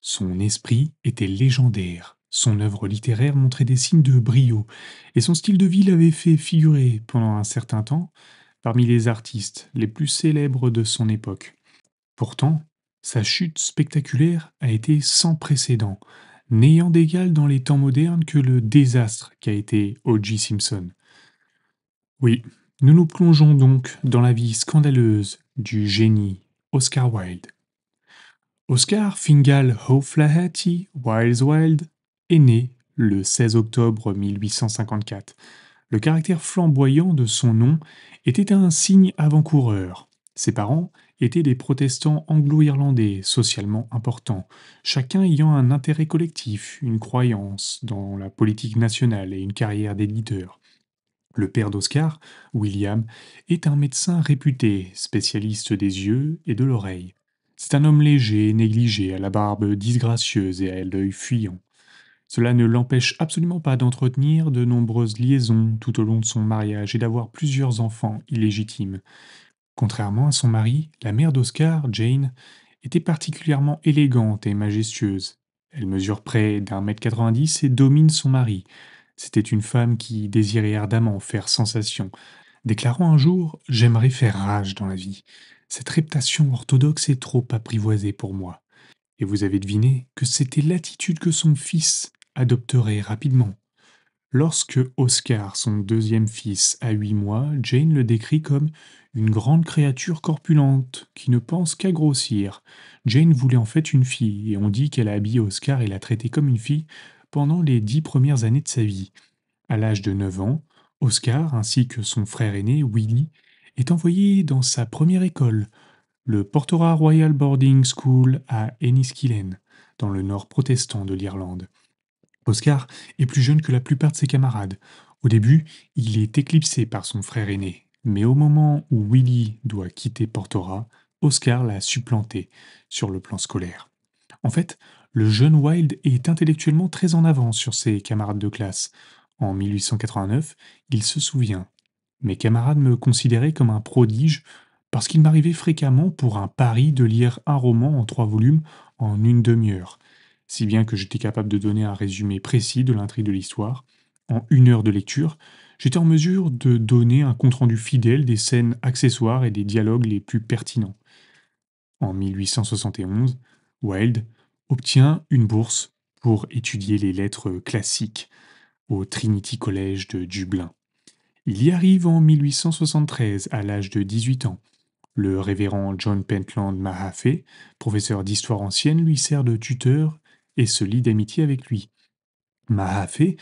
Son esprit était légendaire, son œuvre littéraire montrait des signes de brio, et son style de vie l'avait fait figurer, pendant un certain temps, parmi les artistes les plus célèbres de son époque. Pourtant, sa chute spectaculaire a été sans précédent, n'ayant d'égal dans les temps modernes que le désastre qu'a été O.J. Simpson. Oui, nous nous plongeons donc dans la vie scandaleuse du génie Oscar Wilde. Oscar Fingal O'Flaherty Wilde est né le 16 octobre 1854. Le caractère flamboyant de son nom était un signe avant-coureur. Ses parents étaient des protestants anglo-irlandais socialement importants, chacun ayant un intérêt collectif, une croyance dans la politique nationale et une carrière d'éditeur. Le père d'Oscar, William, est un médecin réputé, spécialiste des yeux et de l'oreille. C'est un homme léger, négligé, à la barbe disgracieuse et à l'œil fuyant. Cela ne l'empêche absolument pas d'entretenir de nombreuses liaisons tout au long de son mariage et d'avoir plusieurs enfants illégitimes. Contrairement à son mari, la mère d'Oscar, Jane, était particulièrement élégante et majestueuse. Elle mesure près d'1,90 m et domine son mari. C'était une femme qui désirait ardemment faire sensation, déclarant un jour «J'aimerais faire rage dans la vie. Cette réputation orthodoxe est trop apprivoisée pour moi». Et vous avez deviné que c'était l'attitude que son fils adopterait rapidement. Lorsque Oscar, son deuxième fils, a 8 mois, Jane le décrit comme une grande créature corpulente qui ne pense qu'à grossir. Jane voulait en fait une fille, et on dit qu'elle a habillé Oscar et l'a traité comme une fille pendant les 10 premières années de sa vie. À l'âge de 9 ans, Oscar, ainsi que son frère aîné, Willie, est envoyé dans sa première école, le Portora Royal Boarding School à Enniskillen, dans le nord protestant de l'Irlande. Oscar est plus jeune que la plupart de ses camarades. Au début, il est éclipsé par son frère aîné, mais au moment où Willie doit quitter Portora, Oscar l'a supplanté sur le plan scolaire. En fait, le jeune Wilde est intellectuellement très en avance sur ses camarades de classe. En 1889, il se souvient: mes camarades me considéraient comme un prodige parce qu'il m'arrivait fréquemment pour un pari de lire un roman en 3 volumes en une demi-heure, si bien que j'étais capable de donner un résumé précis de l'intrigue de l'histoire. En 1 heure de lecture, j'étais en mesure de donner un compte-rendu fidèle des scènes accessoires et des dialogues les plus pertinents. En 1871, Wilde obtient une bourse pour étudier les lettres classiques au Trinity College de Dublin. Il y arrive en 1873 à l'âge de 18 ans. Le révérend John Pentland Mahaffey, professeur d'histoire ancienne, lui sert de tuteur et se lie d'amitié avec lui. Mahaffey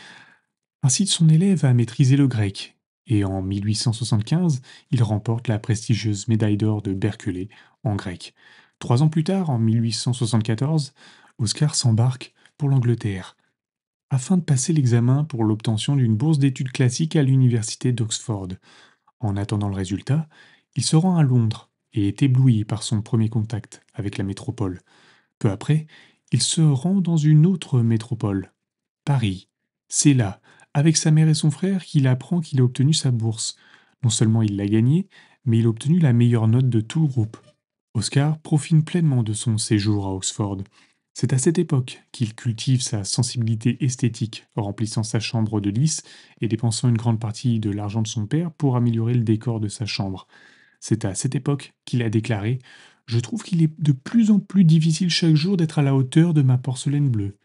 incite son élève à maîtriser le grec, et en 1875, il remporte la prestigieuse médaille d'or de Berkeley en grec. 3 ans plus tard, en 1874, Oscar s'embarque pour l'Angleterre, afin de passer l'examen pour l'obtention d'une bourse d'études classiques à l'université d'Oxford. En attendant le résultat, il se rend à Londres et est ébloui par son premier contact avec la métropole. Peu après, il se rend dans une autre métropole, Paris. C'est là, avec sa mère et son frère, qu'il apprend qu'il a obtenu sa bourse. Non seulement il l'a gagnée, mais il a obtenu la meilleure note de tout le groupe. Oscar profite pleinement de son séjour à Oxford. C'est à cette époque qu'il cultive sa sensibilité esthétique, remplissant sa chambre de lys et dépensant une grande partie de l'argent de son père pour améliorer le décor de sa chambre. C'est à cette époque qu'il a déclaré: «Je trouve qu'il est de plus en plus difficile chaque jour d'être à la hauteur de ma porcelaine bleue».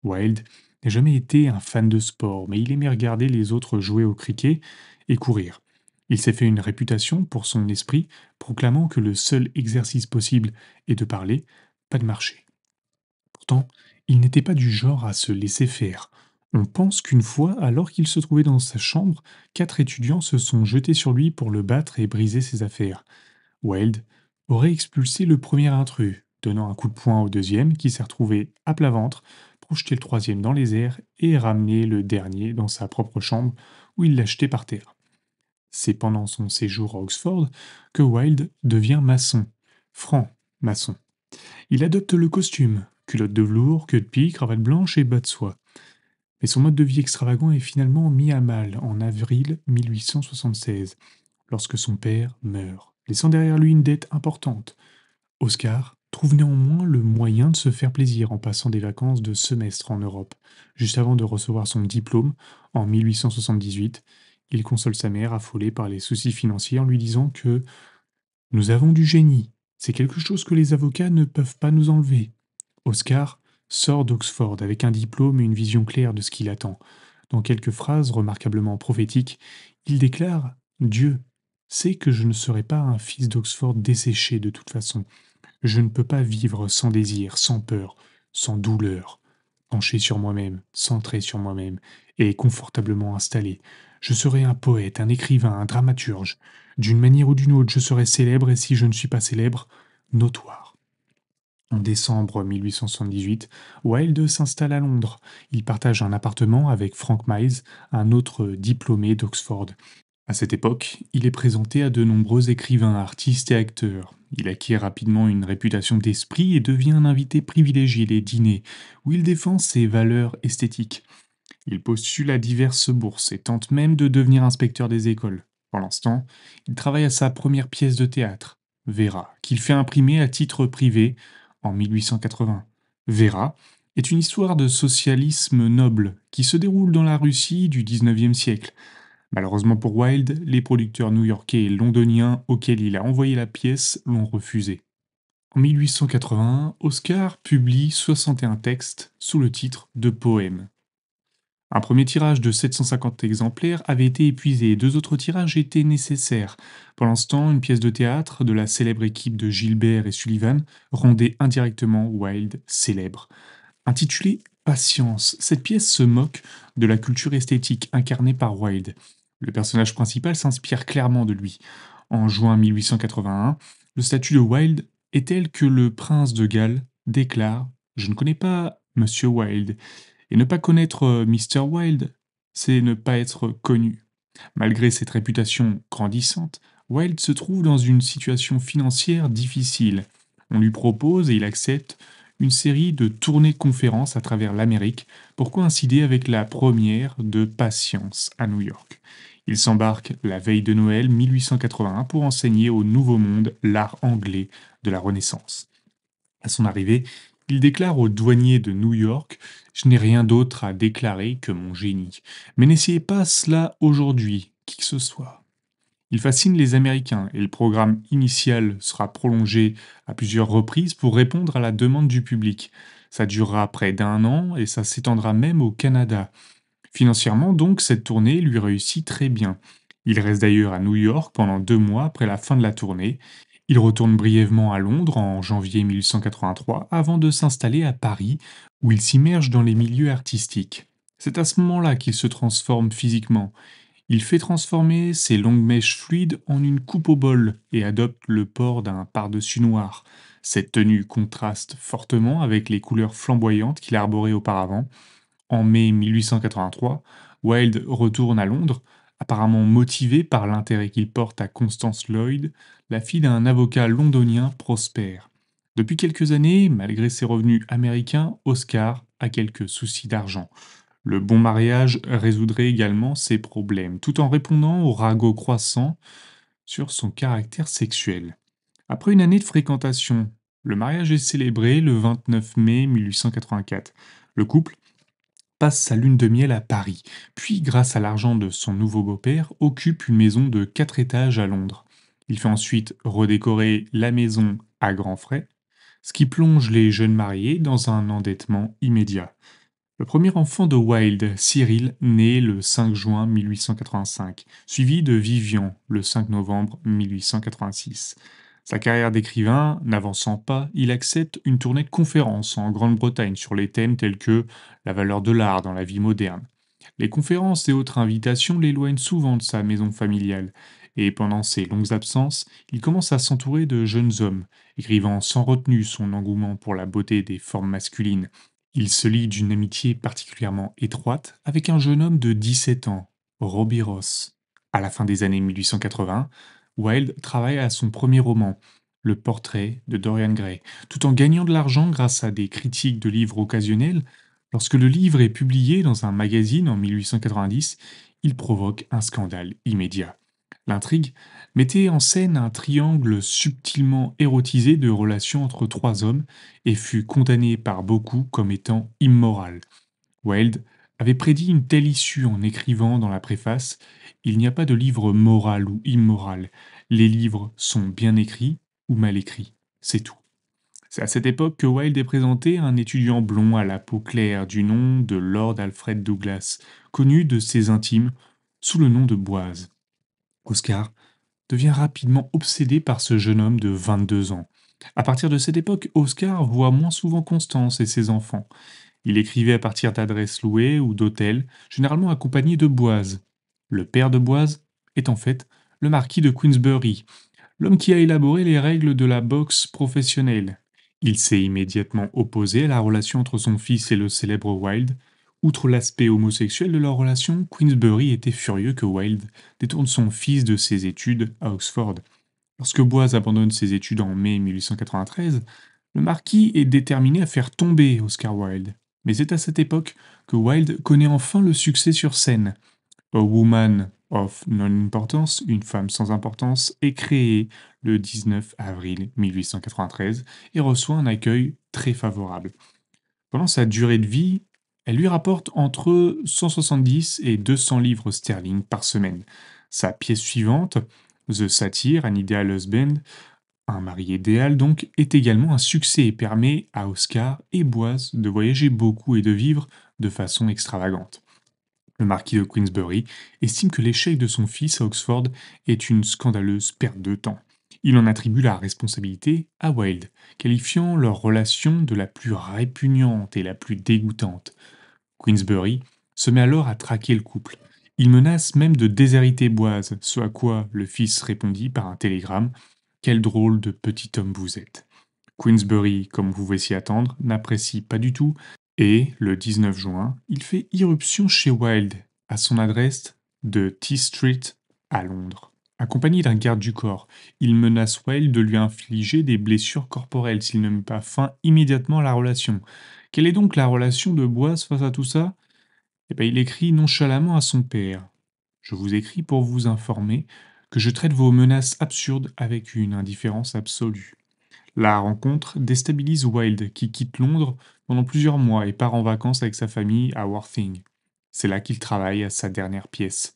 Wilde n'a jamais été un fan de sport, mais il aimait regarder les autres jouer au cricket et courir. Il s'est fait une réputation pour son esprit, proclamant que le seul exercice possible est de parler, pas de marcher. Pourtant, il n'était pas du genre à se laisser faire. On pense qu'une fois, alors qu'il se trouvait dans sa chambre, 4 étudiants se sont jetés sur lui pour le battre et briser ses affaires. Wilde aurait expulsé le premier intrus, donnant un coup de poing au deuxième qui s'est retrouvé à plat ventre, projeté le troisième dans les airs et ramené le dernier dans sa propre chambre où il l'a jeté par terre. C'est pendant son séjour à Oxford que Wilde devient maçon, franc maçon. Il adopte le costume, culotte de velours, queue de pie, cravate blanche et bas de soie. Mais son mode de vie extravagant est finalement mis à mal en avril 1876, lorsque son père meurt, laissant derrière lui une dette importante. Oscar trouve néanmoins le moyen de se faire plaisir en passant des vacances de semestre en Europe. Juste avant de recevoir son diplôme, en 1878, il console sa mère affolée par les soucis financiers en lui disant que nous avons du génie. C'est quelque chose que les avocats ne peuvent pas nous enlever. Oscar sort d'Oxford avec un diplôme et une vision claire de ce qu'il attend. Dans quelques phrases remarquablement prophétiques, il déclare: Dieu sait que je ne serai pas un fils d'Oxford desséché de toute façon. Je ne peux pas vivre sans désir, sans peur, sans douleur, penché sur moi-même, centré sur moi-même et confortablement installé. Je serai un poète, un écrivain, un dramaturge. D'une manière ou d'une autre, je serai célèbre et si je ne suis pas célèbre, notoire. En décembre 1878, Wilde s'installe à Londres. Il partage un appartement avec Frank Miles, un autre diplômé d'Oxford. À cette époque, il est présenté à de nombreux écrivains, artistes et acteurs. Il acquiert rapidement une réputation d'esprit et devient un invité privilégié des dîners, où il défend ses valeurs esthétiques. Il postule à diverses bourses et tente même de devenir inspecteur des écoles. Pendant ce temps, il travaille à sa première pièce de théâtre, Vera, qu'il fait imprimer à titre privé en 1880. Vera est une histoire de socialisme noble qui se déroule dans la Russie du XIXe siècle. Malheureusement pour Wilde, les producteurs new-yorkais et londoniens auxquels il a envoyé la pièce l'ont refusé. En 1881, Oscar publie 61 textes sous le titre de poèmes. Un premier tirage de 750 exemplaires avait été épuisé et deux autres tirages étaient nécessaires. Pendant ce temps, une pièce de théâtre de la célèbre équipe de Gilbert et Sullivan rendait indirectement Wilde célèbre. Intitulée Patience, cette pièce se moque de la culture esthétique incarnée par Wilde. Le personnage principal s'inspire clairement de lui. En juin 1881, le statut de Wilde est tel que le prince de Galles déclare: Je ne connais pas Monsieur Wilde. Et ne pas connaître Mr. Wilde, c'est ne pas être connu. Malgré cette réputation grandissante, Wilde se trouve dans une situation financière difficile. On lui propose, et il accepte, une série de tournées-conférences à travers l'Amérique pour coïncider avec la première de Patience à New York. Il s'embarque la veille de Noël 1881 pour enseigner au Nouveau Monde l'art anglais de la Renaissance. À son arrivée, il déclare au douanier de New York: Je n'ai rien d'autre à déclarer que mon génie. Mais n'essayez pas cela aujourd'hui, qui que ce soit. Il fascine les Américains et le programme initial sera prolongé à plusieurs reprises pour répondre à la demande du public. Ça durera près d'un an et ça s'étendra même au Canada. Financièrement, donc, cette tournée lui réussit très bien. Il reste d'ailleurs à New York pendant 2 mois après la fin de la tournée. Il retourne brièvement à Londres en janvier 1883 avant de s'installer à Paris, où il s'immerge dans les milieux artistiques. C'est à ce moment-là qu'il se transforme physiquement. Il fait transformer ses longues mèches fluides en une coupe au bol et adopte le port d'un pardessus noir. Cette tenue contraste fortement avec les couleurs flamboyantes qu'il arborait auparavant. En mai 1883, Wilde retourne à Londres, apparemment motivé par l'intérêt qu'il porte à Constance Lloyd, la fille d'un avocat londonien prospère. Depuis quelques années, malgré ses revenus américains, Oscar a quelques soucis d'argent. Le bon mariage résoudrait également ses problèmes, tout en répondant au ragot croissant sur son caractère sexuel. Après une année de fréquentation, le mariage est célébré le 29 mai 1884. Le couple passe sa lune de miel à Paris, puis grâce à l'argent de son nouveau beau-père, occupe une maison de 4 étages à Londres. Il fait ensuite redécorer la maison à grands frais, ce qui plonge les jeunes mariés dans un endettement immédiat. Le premier enfant de Wilde, Cyril, naît le 5 juin 1885, suivi de Vivian le 5 novembre 1886. Sa carrière d'écrivain n'avançant pas, il accepte une tournée de conférences en Grande-Bretagne sur les thèmes tels que la valeur de l'art dans la vie moderne. Les conférences et autres invitations l'éloignent souvent de sa maison familiale, et pendant ses longues absences, il commence à s'entourer de jeunes hommes, écrivant sans retenue son engouement pour la beauté des formes masculines. Il se lie d'une amitié particulièrement étroite avec un jeune homme de 17 ans, Robbie Ross. À la fin des années 1880, Wilde travaille à son premier roman, Le portrait de Dorian Gray, tout en gagnant de l'argent grâce à des critiques de livres occasionnels. Lorsque le livre est publié dans un magazine en 1890, il provoque un scandale immédiat. L'intrigue mettait en scène un triangle subtilement érotisé de relations entre trois hommes et fut condamné par beaucoup comme étant immoral. Wilde avait prédit une telle issue en écrivant dans la préface: Il n'y a pas de livre moral ou immoral. Les livres sont bien écrits ou mal écrits. C'est tout. C'est à cette époque que Wilde est présenté un étudiant blond à la peau claire du nom de Lord Alfred Douglas, connu de ses intimes sous le nom de Boaz. Oscar devient rapidement obsédé par ce jeune homme de 22 ans. À partir de cette époque, Oscar voit moins souvent Constance et ses enfants. Il écrivait à partir d'adresses louées ou d'hôtels, généralement accompagné de Boaz. Le père de Boaz est en fait le marquis de Queensberry, l'homme qui a élaboré les règles de la boxe professionnelle. Il s'est immédiatement opposé à la relation entre son fils et le célèbre Wilde. Outre l'aspect homosexuel de leur relation, Queensberry était furieux que Wilde détourne son fils de ses études à Oxford. Lorsque Boaz abandonne ses études en mai 1893, le marquis est déterminé à faire tomber Oscar Wilde. Mais c'est à cette époque que Wilde connaît enfin le succès sur scène. A Woman of Non-Importance, une femme sans importance, est créée le 19 avril 1893 et reçoit un accueil très favorable. Pendant sa durée de vie, elle lui rapporte entre 170 et 200 livres sterling par semaine. Sa pièce suivante, The Satyr, An Ideal Husband, un mari idéal donc, est également un succès et permet à Oscar et Boaz de voyager beaucoup et de vivre de façon extravagante. Le marquis de Queensberry estime que l'échec de son fils à Oxford est une scandaleuse perte de temps. Il en attribue la responsabilité à Wilde, qualifiant leur relation de la plus répugnante et la plus dégoûtante. Queensberry se met alors à traquer le couple. Il menace même de déshériter Boaz, ce à quoi le fils répondit par un télégramme: Quel drôle de petit homme vous êtes. Queensberry, comme vous pouvez s'y attendre, n'apprécie pas du tout et, le 19 juin, il fait irruption chez Wilde, à son adresse de T Street à Londres. Accompagné d'un garde du corps, il menace Wilde de lui infliger des blessures corporelles s'il ne met pas fin immédiatement à la relation. Quelle est donc la relation de Boaz face à tout ça? Eh ben, il écrit nonchalamment à son père: Je vous écris pour vous informer que je traite vos menaces absurdes avec une indifférence absolue. La rencontre déstabilise Wilde, qui quitte Londres pendant plusieurs mois et part en vacances avec sa famille à Worthing. C'est là qu'il travaille à sa dernière pièce,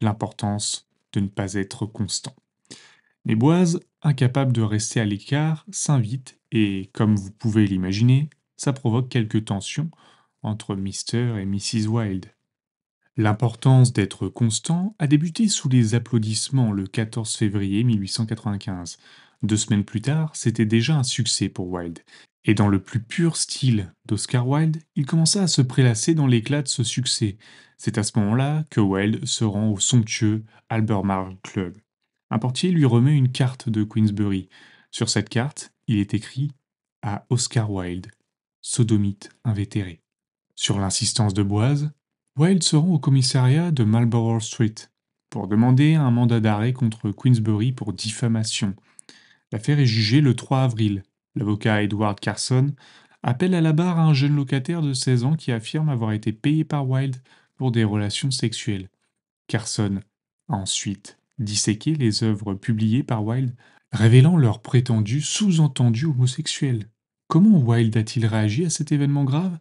l'importance de ne pas être constant. Mais Boaz, incapable de rester à l'écart, s'invite et, comme vous pouvez l'imaginer, ça provoque quelques tensions entre Mr. et Mrs. Wilde. L'importance d'être constant a débuté sous les applaudissements le 14 février 1895. 2 semaines plus tard, c'était déjà un succès pour Wilde. Et dans le plus pur style d'Oscar Wilde, il commença à se prélasser dans l'éclat de ce succès. C'est à ce moment-là que Wilde se rend au somptueux Albemarle Club. Un portier lui remet une carte de Queensberry. Sur cette carte, il est écrit: À Oscar Wilde, sodomite invétéré. Sur l'insistance de Boaz, Wilde se rend au commissariat de Marlborough Street pour demander un mandat d'arrêt contre Queensberry pour diffamation. L'affaire est jugée le 3 avril. L'avocat Edward Carson appelle à la barre un jeune locataire de 16 ans qui affirme avoir été payé par Wilde pour des relations sexuelles. Carson a ensuite disséqué les œuvres publiées par Wilde, révélant leur prétendu sous-entendu homosexuel. Comment Wilde a-t-il réagi à cet événement grave?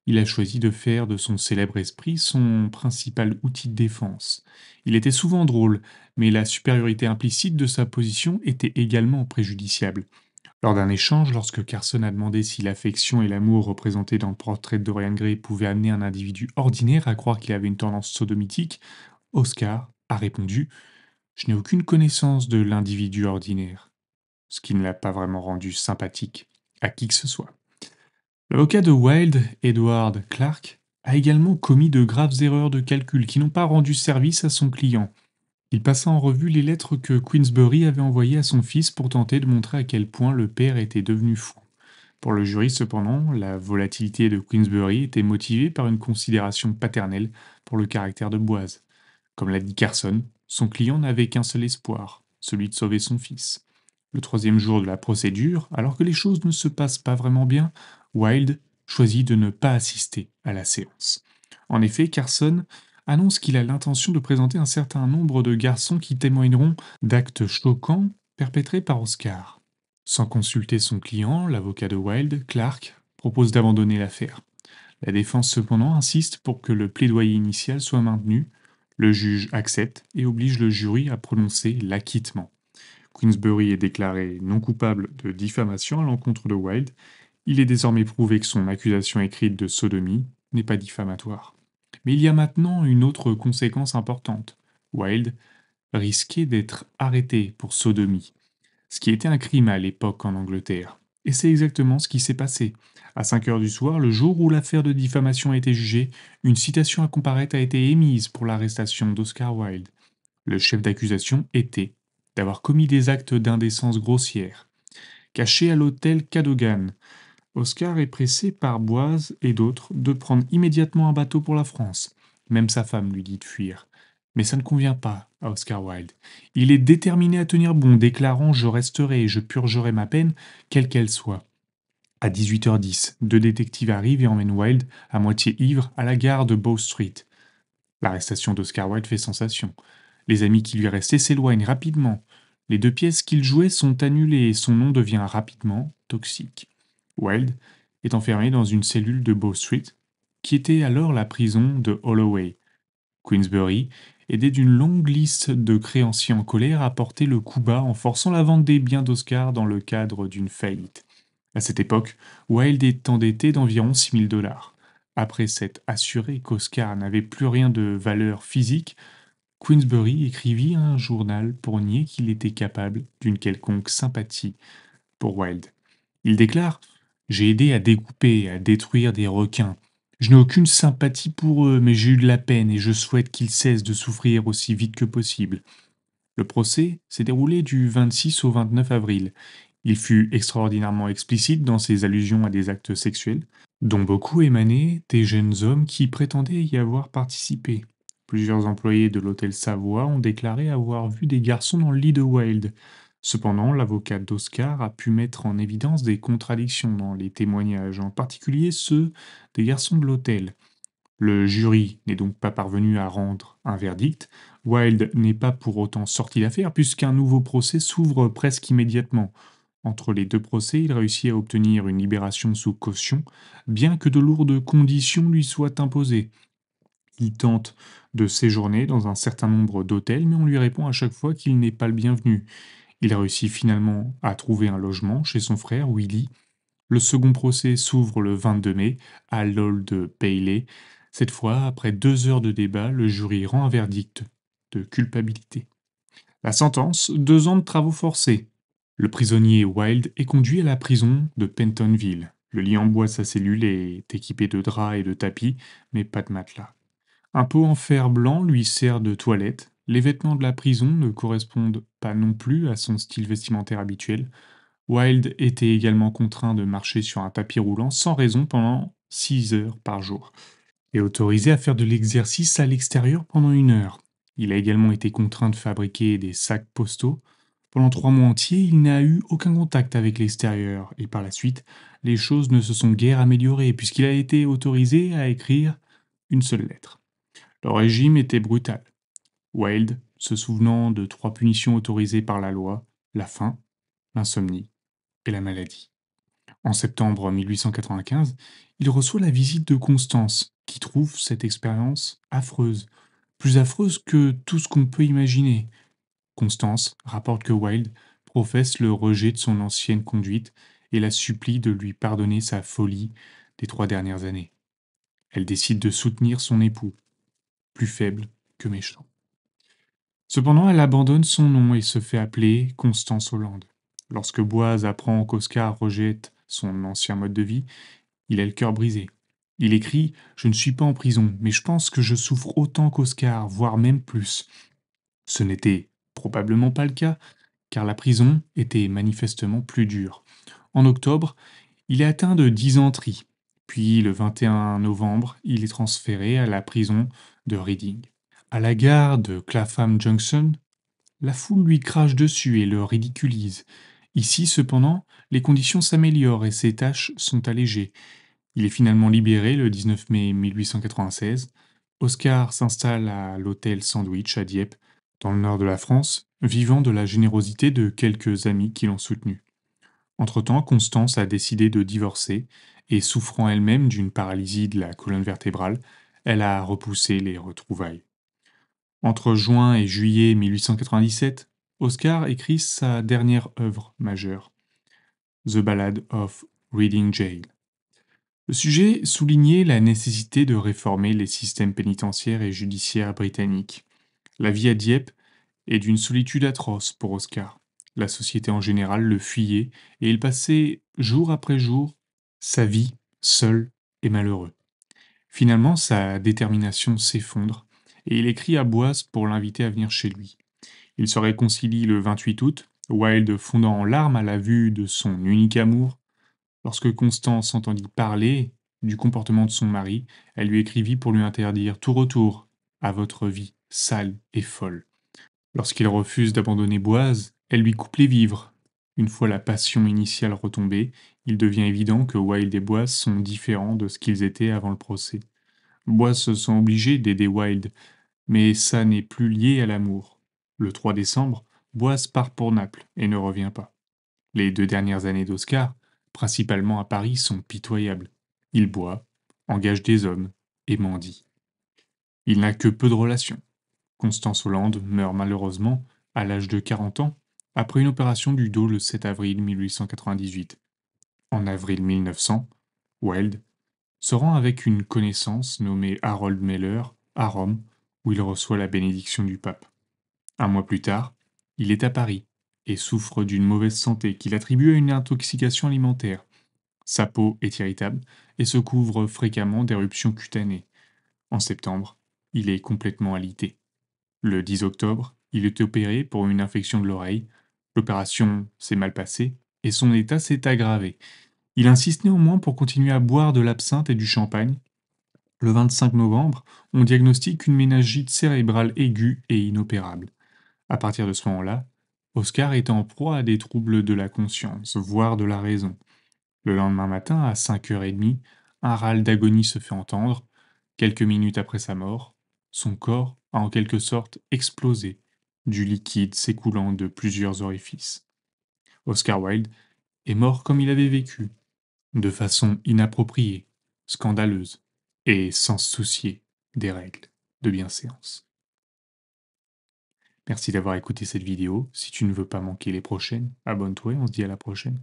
Il a choisi de faire de son célèbre esprit son principal outil de défense. Il était souvent drôle, mais la supériorité implicite de sa position était également préjudiciable. Lors d'un échange, lorsque Carson a demandé si l'affection et l'amour représentés dans le portrait de Dorian Gray pouvaient amener un individu ordinaire à croire qu'il avait une tendance sodomitique, Oscar a répondu: Je n'ai aucune connaissance de l'individu ordinaire, ce qui ne l'a pas vraiment rendu sympathique à qui que ce soit. L'avocat de Wilde, Edward Clark, a également commis de graves erreurs de calcul qui n'ont pas rendu service à son client. Il passa en revue les lettres que Queensberry avait envoyées à son fils pour tenter de montrer à quel point le père était devenu fou. Pour le jury, cependant, la volatilité de Queensberry était motivée par une considération paternelle pour le caractère de Boaz. Comme l'a dit Carson, son client n'avait qu'un seul espoir, celui de sauver son fils. Le troisième jour de la procédure, alors que les choses ne se passent pas vraiment bien, Wilde choisit de ne pas assister à la séance. En effet, Carson annonce qu'il a l'intention de présenter un certain nombre de garçons qui témoigneront d'actes choquants perpétrés par Oscar. Sans consulter son client, l'avocat de Wilde, Clark, propose d'abandonner l'affaire. La défense cependant insiste pour que le plaidoyer initial soit maintenu. Le juge accepte et oblige le jury à prononcer l'acquittement. Queensbury est déclaré non coupable de diffamation à l'encontre de Wilde. Il est désormais prouvé que son accusation écrite de sodomie n'est pas diffamatoire. Mais il y a maintenant une autre conséquence importante. Wilde risquait d'être arrêté pour sodomie, ce qui était un crime à l'époque en Angleterre. Et c'est exactement ce qui s'est passé. À 5 heures du soir, le jour où l'affaire de diffamation a été jugée, une citation à comparaître a été émise pour l'arrestation d'Oscar Wilde. Le chef d'accusation était d'avoir commis des actes d'indécence grossière. Caché à l'hôtel Cadogan, Oscar est pressé par Boise et d'autres de prendre immédiatement un bateau pour la France. Même sa femme lui dit de fuir. Mais ça ne convient pas à Oscar Wilde. Il est déterminé à tenir bon, déclarant je resterai et je purgerai ma peine, quelle qu'elle soit. À 18h10, deux détectives arrivent et emmènent Wilde, à moitié ivre, à la gare de Bow Street. L'arrestation d'Oscar Wilde fait sensation. Les amis qui lui restaient s'éloignent rapidement. Les deux pièces qu'il jouait sont annulées et son nom devient rapidement toxique. Wilde est enfermé dans une cellule de Bow Street, qui était alors la prison de Holloway. Queensbury, aidé d'une longue liste de créanciers en colère, a porté le coup bas en forçant la vente des biens d'Oscar dans le cadre d'une faillite. À cette époque, Wilde est endetté d'environ 6 000 $. Après s'être assuré qu'Oscar n'avait plus rien de valeur physique, Queensbury écrivit un journal pour nier qu'il était capable d'une quelconque sympathie pour Wilde. Il déclare: J'ai aidé à découper et à détruire des requins. Je n'ai aucune sympathie pour eux, mais j'ai eu de la peine et je souhaite qu'ils cessent de souffrir aussi vite que possible. Le procès s'est déroulé du 26 au 29 avril. Il fut extraordinairement explicite dans ses allusions à des actes sexuels, dont beaucoup émanaient des jeunes hommes qui prétendaient y avoir participé. Plusieurs employés de l'hôtel Savoie ont déclaré avoir vu des garçons dans le lit de Wilde. Cependant, l'avocat d'Oscar a pu mettre en évidence des contradictions dans les témoignages, en particulier ceux des garçons de l'hôtel. Le jury n'est donc pas parvenu à rendre un verdict. Wilde n'est pas pour autant sorti d'affaire puisqu'un nouveau procès s'ouvre presque immédiatement. Entre les deux procès, il réussit à obtenir une libération sous caution, bien que de lourdes conditions lui soient imposées. Il tente de séjourner dans un certain nombre d'hôtels, mais on lui répond à chaque fois qu'il n'est pas le bienvenu. Il réussit finalement à trouver un logement chez son frère Willie. Le second procès s'ouvre le 22 mai à l'Old Bailey. Cette fois, après 2 heures de débat, le jury rend un verdict de culpabilité. La sentence: 2 ans de travaux forcés. Le prisonnier Wilde est conduit à la prison de Pentonville. Le lit en bois de sa cellule est équipé de draps et de tapis, mais pas de matelas. Un pot en fer blanc lui sert de toilette. Les vêtements de la prison ne correspondent pas non plus à son style vestimentaire habituel. Wilde était également contraint de marcher sur un tapis roulant sans raison pendant 6 heures par jour et autorisé à faire de l'exercice à l'extérieur pendant 1 heure. Il a également été contraint de fabriquer des sacs postaux. Pendant 3 mois entiers, il n'a eu aucun contact avec l'extérieur et par la suite, les choses ne se sont guère améliorées puisqu'il a été autorisé à écrire une seule lettre. Le régime était brutal. Wilde, se souvenant de 3 punitions autorisées par la loi: la faim, l'insomnie et la maladie. En septembre 1895, il reçoit la visite de Constance, qui trouve cette expérience affreuse, plus affreuse que tout ce qu'on peut imaginer. Constance rapporte que Wilde professe le rejet de son ancienne conduite et la supplie de lui pardonner sa folie des 3 dernières années. Elle décide de soutenir son époux, plus faible que méchant. Cependant, elle abandonne son nom et se fait appeler Constance Hollande. Lorsque Boise apprend qu'Oscar rejette son ancien mode de vie, il a le cœur brisé. Il écrit: Je ne suis pas en prison, mais je pense que je souffre autant qu'Oscar, voire même plus. Ce n'était probablement pas le cas, car la prison était manifestement plus dure. En octobre, il est atteint de dysenterie. Puis, le 21 novembre, il est transféré à la prison de Reading. À la gare de Clapham Junction, la foule lui crache dessus et le ridiculise. Ici, cependant, les conditions s'améliorent et ses tâches sont allégées. Il est finalement libéré le 19 mai 1896. Oscar s'installe à l'hôtel Sandwich à Dieppe, dans le nord de la France, vivant de la générosité de quelques amis qui l'ont soutenu. Entre-temps, Constance a décidé de divorcer et, souffrant elle-même d'une paralysie de la colonne vertébrale, elle a repoussé les retrouvailles. Entre juin et juillet 1897, Oscar écrit sa dernière œuvre majeure, The Ballad of Reading Gaol. Le sujet soulignait la nécessité de réformer les systèmes pénitentiaires et judiciaires britanniques. La vie à Dieppe est d'une solitude atroce pour Oscar. La société en général le fuyait et il passait jour après jour sa vie seul et malheureux. Finalement, sa détermination s'effondre et il écrit à Boisse pour l'inviter à venir chez lui. Ils se réconcilient le 28 août, Wilde fondant en larmes à la vue de son unique amour. Lorsque Constance entendit parler du comportement de son mari, elle lui écrivit pour lui interdire tout retour à votre vie sale et folle. Lorsqu'il refuse d'abandonner Boise, elle lui coupe les vivres. Une fois la passion initiale retombée, il devient évident que Wilde et Boise sont différents de ce qu'ils étaient avant le procès. Boise se sent obligé d'aider Wilde, mais ça n'est plus lié à l'amour. Le 3 décembre, Boise part pour Naples et ne revient pas. Les 2 dernières années d'Oscar, principalement à Paris, sont pitoyables. Il boit, engage des hommes et mendie. Il n'a que peu de relations. Constance Hollande meurt malheureusement à l'âge de 40 ans après une opération du dos le 7 avril 1898. En avril 1900, Wilde se rend avec une connaissance nommée Harold Meller à Rome où il reçoit la bénédiction du pape. Un mois plus tard, il est à Paris et souffre d'une mauvaise santé qu'il attribue à une intoxication alimentaire. Sa peau est irritable et se couvre fréquemment d'éruptions cutanées. En septembre, il est complètement alité. Le 10 octobre, il est opéré pour une infection de l'oreille. L'opération s'est mal passée et son état s'est aggravé. Il insiste néanmoins pour continuer à boire de l'absinthe et du champagne. Le 25 novembre, on diagnostique une méningite cérébrale aiguë et inopérable. À partir de ce moment-là, Oscar est en proie à des troubles de la conscience, voire de la raison. Le lendemain matin, à 5h30, un râle d'agonie se fait entendre. Quelques minutes après sa mort, son corps a en quelque sorte explosé, du liquide s'écoulant de plusieurs orifices. Oscar Wilde est mort comme il avait vécu, de façon inappropriée, scandaleuse, et sans se soucier des règles de bienséance. Merci d'avoir écouté cette vidéo. Si tu ne veux pas manquer les prochaines, abonne-toi et on se dit à la prochaine.